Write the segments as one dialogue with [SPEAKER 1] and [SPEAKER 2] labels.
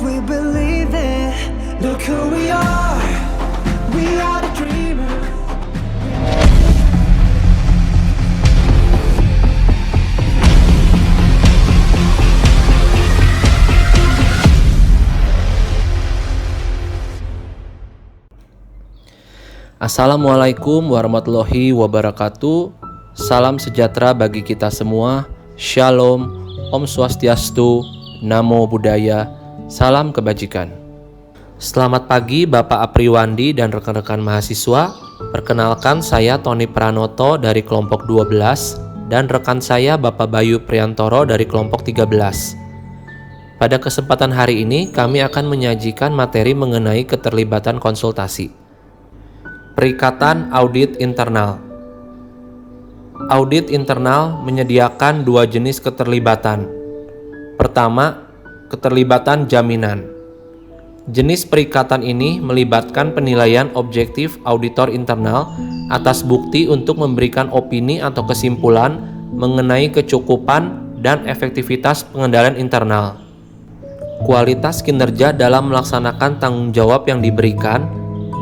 [SPEAKER 1] we believe it. Look who we are the dreamers.
[SPEAKER 2] Assalamualaikum warahmatullahi wabarakatuh. Salam sejahtera bagi kita semua. Shalom, Om Swastiastu, Namo Buddhaya, salam kebajikan. Selamat pagi Bapak Apriwandi dan rekan-rekan mahasiswa. Perkenalkan saya Tony Pranoto dari kelompok 12 dan rekan saya Bapak Bayu Priantoro dari kelompok 13. Pada kesempatan hari ini kami akan menyajikan materi mengenai keterlibatan konsultasi. Perikatan audit internal. Audit internal menyediakan dua jenis keterlibatan. Pertama, keterlibatan jaminan. Jenis perikatan ini melibatkan penilaian objektif auditor internal atas bukti untuk memberikan opini atau kesimpulan mengenai kecukupan dan efektivitas pengendalian internal, kualitas kinerja dalam melaksanakan tanggung jawab yang diberikan,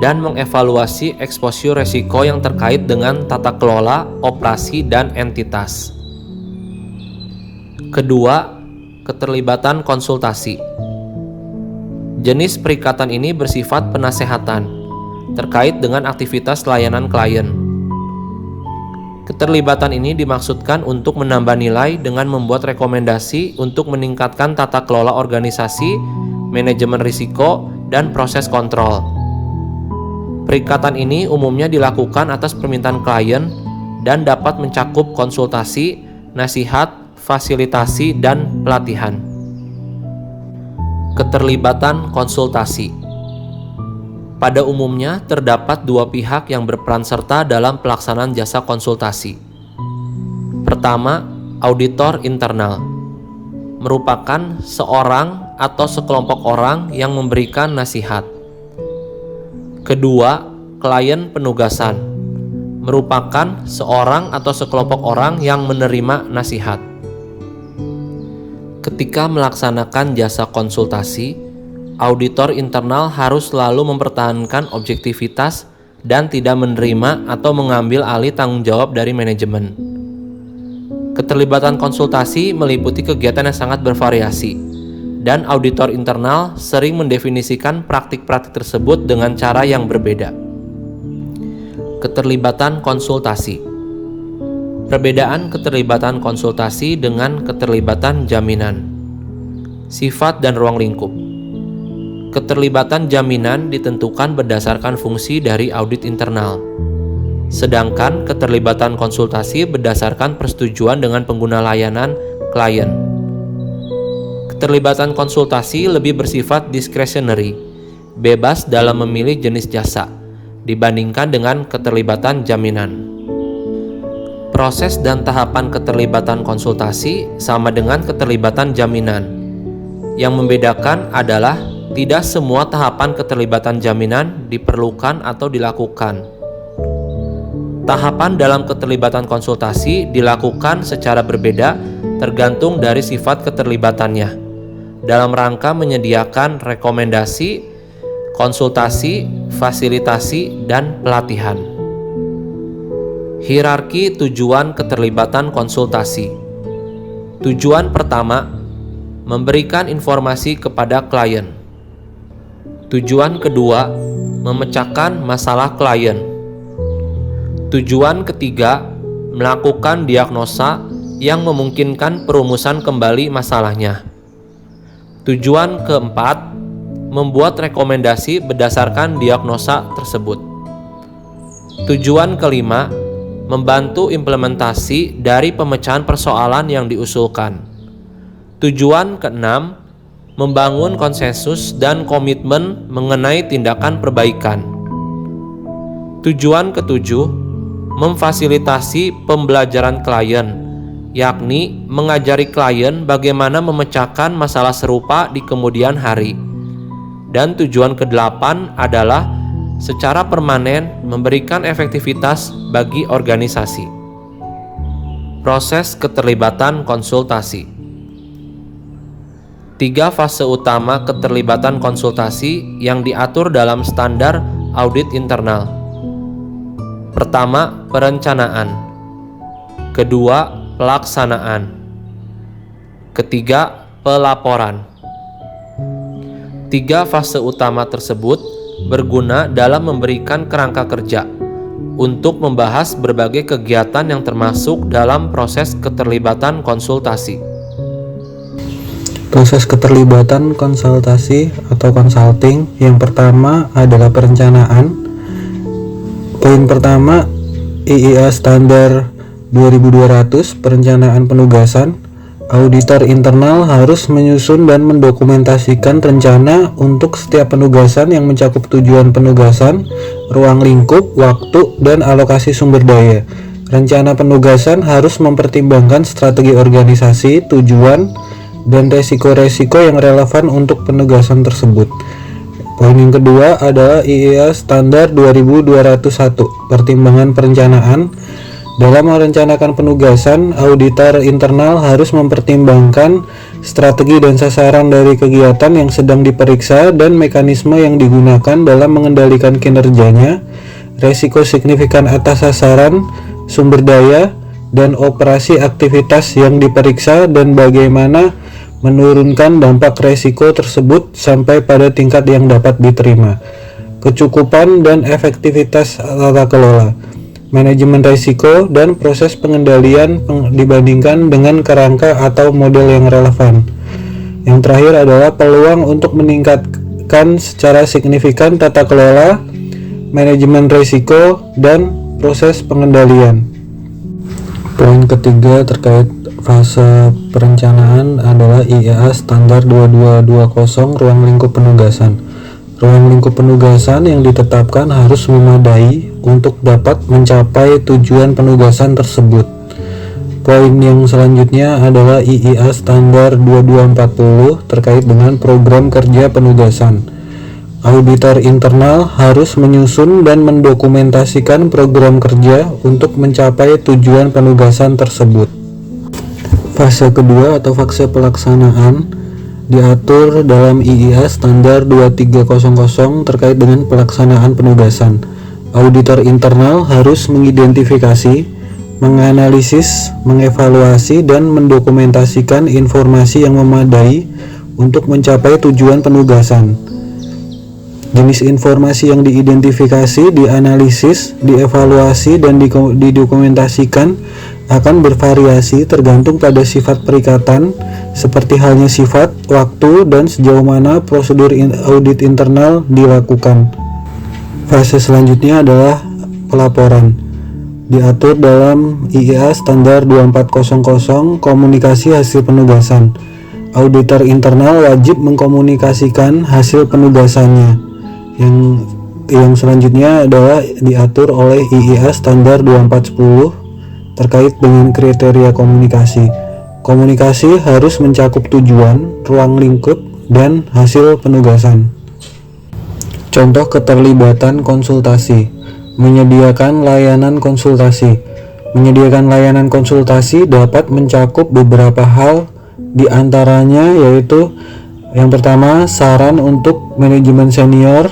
[SPEAKER 2] dan mengevaluasi eksposur resiko yang terkait dengan tata kelola, operasi, dan entitas. Kedua, keterlibatan konsultasi. Jenis perikatan ini bersifat penasehatan terkait dengan aktivitas layanan klien. Keterlibatan ini dimaksudkan untuk menambah nilai dengan membuat rekomendasi untuk meningkatkan tata kelola organisasi, manajemen risiko, dan proses kontrol. Perikatan ini umumnya dilakukan atas permintaan klien dan dapat mencakup konsultasi, nasihat, fasilitasi, dan pelatihan. Keterlibatan konsultasi. Pada umumnya terdapat dua pihak yang berperan serta dalam pelaksanaan jasa konsultasi. Pertama, auditor internal. Merupakan seorang atau sekelompok orang yang memberikan nasihat. Kedua, klien penugasan, merupakan seorang atau sekelompok orang yang menerima nasihat. Ketika melaksanakan jasa konsultasi, auditor internal harus selalu mempertahankan objektivitas dan tidak menerima atau mengambil alih tanggung jawab dari manajemen. Keterlibatan konsultasi meliputi kegiatan yang sangat bervariasi, dan auditor internal sering mendefinisikan praktik-praktik tersebut dengan cara yang berbeda. Keterlibatan konsultasi. Perbedaan keterlibatan konsultasi dengan keterlibatan jaminan. Sifat dan ruang lingkup. Keterlibatan jaminan ditentukan berdasarkan fungsi dari audit internal. Sedangkan keterlibatan konsultasi berdasarkan persetujuan dengan pengguna layanan klien. Keterlibatan konsultasi lebih bersifat discretionary, bebas dalam memilih jenis jasa, dibandingkan dengan keterlibatan jaminan. Proses dan tahapan keterlibatan konsultasi sama dengan keterlibatan jaminan. Yang membedakan adalah tidak semua tahapan keterlibatan jaminan diperlukan atau dilakukan. Tahapan dalam keterlibatan konsultasi dilakukan secara berbeda tergantung dari sifat keterlibatannya, dalam rangka menyediakan rekomendasi, konsultasi, fasilitasi, dan pelatihan. Hierarki tujuan keterlibatan konsultasi. Tujuan pertama, memberikan informasi kepada klien. Tujuan kedua, memecahkan masalah klien. Tujuan ketiga, melakukan diagnosa yang memungkinkan perumusan kembali masalahnya. Tujuan keempat, membuat rekomendasi berdasarkan diagnosa tersebut. Tujuan kelima, membantu implementasi dari pemecahan persoalan yang diusulkan. Tujuan keenam, membangun konsensus dan komitmen mengenai tindakan perbaikan. Tujuan ketujuh, memfasilitasi pembelajaran klien, yakni mengajari klien bagaimana memecahkan masalah serupa di kemudian hari. Dan tujuan ke-8 adalah secara permanen memberikan efektivitas bagi organisasi. Proses keterlibatan konsultasi. 3 fase utama keterlibatan konsultasi yang diatur dalam standar audit internal. Pertama, perencanaan. Kedua, pelaksanaan. Ketiga, pelaporan. 3 fase utama tersebut berguna dalam memberikan kerangka kerja untuk membahas berbagai kegiatan yang termasuk dalam proses keterlibatan konsultasi.
[SPEAKER 3] Proses keterlibatan konsultasi atau consulting yang pertama adalah perencanaan. Poin pertama, IIA Standar 2200 perencanaan penugasan. Auditor internal harus menyusun dan mendokumentasikan rencana untuk setiap penugasan yang mencakup tujuan penugasan, ruang lingkup, waktu, dan alokasi sumber daya. Rencana penugasan harus mempertimbangkan strategi organisasi, tujuan, dan resiko-resiko yang relevan untuk penugasan tersebut. Poin yang kedua adalah IIA Standar 2201 pertimbangan perencanaan. Dalam merencanakan penugasan, auditor internal harus mempertimbangkan strategi dan sasaran dari kegiatan yang sedang diperiksa dan mekanisme yang digunakan dalam mengendalikan kinerjanya, resiko signifikan atas sasaran, sumber daya, dan operasi aktivitas yang diperiksa, dan bagaimana menurunkan dampak resiko tersebut sampai pada tingkat yang dapat diterima. Kecukupan dan efektivitas tata kelola, manajemen risiko, dan proses pengendalian dibandingkan dengan kerangka atau model yang relevan. Yang terakhir adalah peluang untuk meningkatkan secara signifikan tata kelola, manajemen risiko, dan proses pengendalian. Poin ketiga terkait fase perencanaan adalah IIA Standar 2220 ruang lingkup penugasan. Ruang lingkup penugasan yang ditetapkan harus memadai untuk dapat mencapai tujuan penugasan tersebut. Poin yang selanjutnya adalah IIA Standar 2240 terkait dengan program kerja penugasan. Auditor internal harus menyusun dan mendokumentasikan program kerja untuk mencapai tujuan penugasan tersebut. Fase kedua atau fase pelaksanaan diatur dalam IIA Standar 2300 terkait dengan pelaksanaan penugasan. Auditor internal harus mengidentifikasi, menganalisis, mengevaluasi, dan mendokumentasikan informasi yang memadai untuk mencapai tujuan penugasan. Jenis informasi yang diidentifikasi, dianalisis, dievaluasi, dan didokumentasikan akan bervariasi tergantung pada sifat perikatan, seperti halnya sifat, waktu, dan sejauh mana prosedur audit internal dilakukan. Fase selanjutnya adalah pelaporan. Diatur dalam IIA Standar 2400 komunikasi hasil penugasan. Auditor internal wajib mengkomunikasikan hasil penugasannya. Yang selanjutnya adalah diatur oleh IIA Standar 2410 terkait dengan kriteria komunikasi. Komunikasi harus mencakup tujuan, ruang lingkup, dan hasil penugasan. Contoh keterlibatan konsultasi. Menyediakan layanan konsultasi. Menyediakan layanan konsultasi dapat mencakup beberapa hal, di antaranya yaitu yang pertama, saran untuk manajemen senior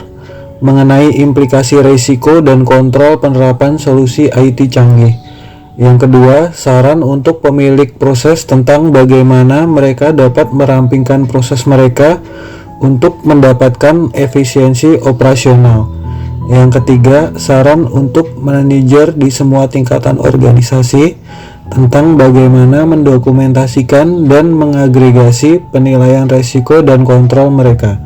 [SPEAKER 3] mengenai implikasi risiko dan kontrol penerapan solusi IT canggih. Yang kedua, saran untuk pemilik proses tentang bagaimana mereka dapat merampingkan proses mereka untuk mendapatkan efisiensi operasional. Yang ketiga, saran untuk manajer di semua tingkatan organisasi tentang bagaimana mendokumentasikan dan mengagregasi penilaian risiko dan kontrol mereka.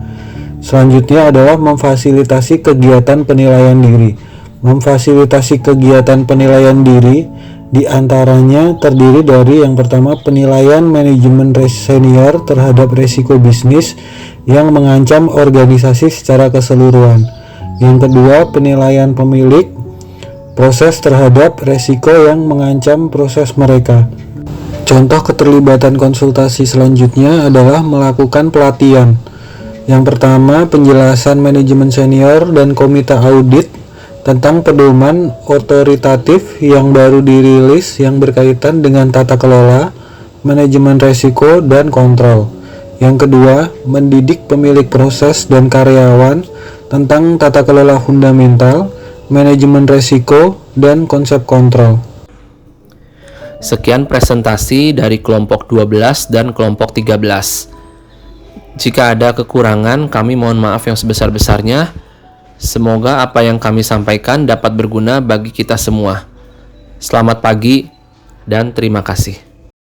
[SPEAKER 3] Selanjutnya adalah memfasilitasi kegiatan penilaian diri. Memfasilitasi kegiatan penilaian diri diantaranya terdiri dari yang pertama, penilaian manajemen senior terhadap risiko bisnis yang mengancam organisasi secara keseluruhan. Yang kedua, penilaian pemilik proses terhadap risiko yang mengancam proses mereka. Contoh keterlibatan konsultasi selanjutnya adalah melakukan pelatihan. Yang pertama, penjelasan manajemen senior dan komite audit tentang pedoman otoritatif yang baru dirilis yang berkaitan dengan tata kelola, manajemen risiko, dan kontrol. Yang kedua, mendidik pemilik proses dan karyawan tentang tata kelola fundamental, manajemen resiko, dan konsep kontrol.
[SPEAKER 2] Sekian presentasi dari kelompok 12 dan kelompok 13. Jika ada kekurangan, kami mohon maaf yang sebesar-besarnya. Semoga apa yang kami sampaikan dapat berguna bagi kita semua. Selamat pagi dan terima kasih.